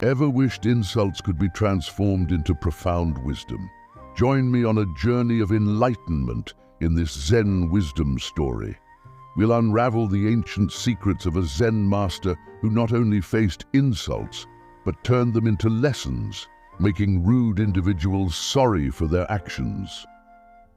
Ever wished insults could be transformed into profound wisdom? Join me on a journey of enlightenment in this Zen wisdom story. We'll unravel the ancient secrets of a Zen master who not only faced insults, but turned them into lessons, making rude individuals sorry for their actions.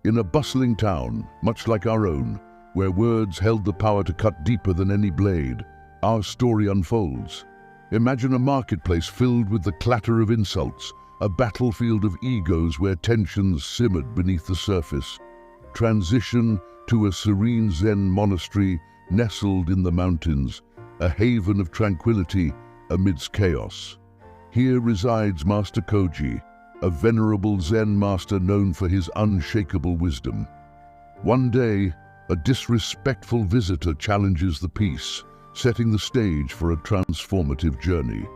In a bustling town, much like our own, where words held the power to cut deeper than any blade, our story unfolds. Imagine a marketplace filled with the clatter of insults, a battlefield of egos where tensions simmered beneath the surface. Transition to a serene Zen monastery nestled in the mountains, a haven of tranquility amidst chaos. Here resides Master Koji, a venerable Zen master known for his unshakable wisdom. One day, a disrespectful visitor challenges the peace, setting the stage for a transformative journey.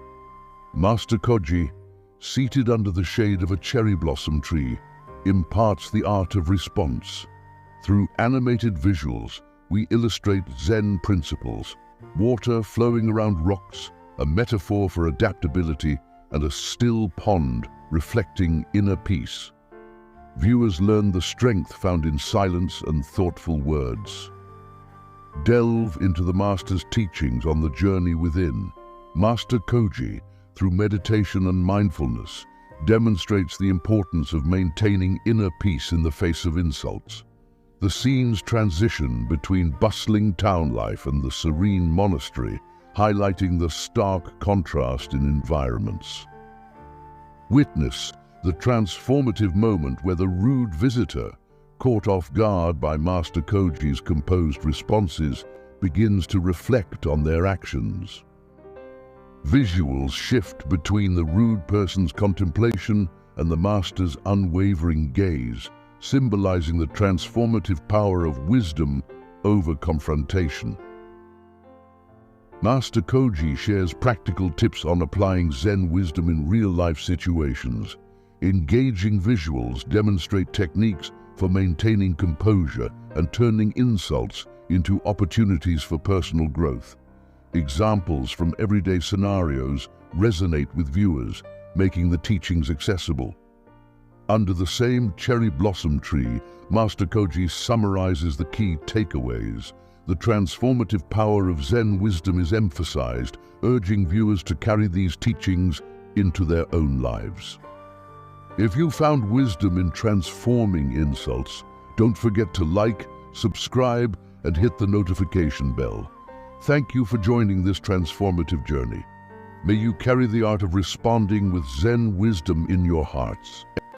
Master Koji, seated under the shade of a cherry blossom tree, imparts the art of response. Through animated visuals, we illustrate Zen principles: water flowing around rocks, a metaphor for adaptability, and a still pond reflecting inner peace. Viewers learn the strength found in silence and thoughtful words. Delve into the Master's teachings on the journey within. Master Koji, through meditation and mindfulness, demonstrates the importance of maintaining inner peace in the face of insults. The scenes transition between bustling town life and the serene monastery, highlighting the stark contrast in environments. Witness the transformative moment where the rude visitor, caught off guard by Master Koji's composed responses, begins to reflect on their actions. Visuals shift between the rude person's contemplation and the Master's unwavering gaze, symbolizing the transformative power of wisdom over confrontation. Master Koji shares practical tips on applying Zen wisdom in real-life situations. Engaging visuals demonstrate techniques for maintaining composure and turning insults into opportunities for personal growth. Examples from everyday scenarios resonate with viewers, making the teachings accessible. Under the same cherry blossom tree, Master Koji summarizes the key takeaways. The transformative power of Zen wisdom is emphasized, urging viewers to carry these teachings into their own lives. If you found wisdom in transforming insults, don't forget to like, subscribe, and hit the notification bell. Thank you for joining this transformative journey. May you carry the art of responding with Zen wisdom in your hearts.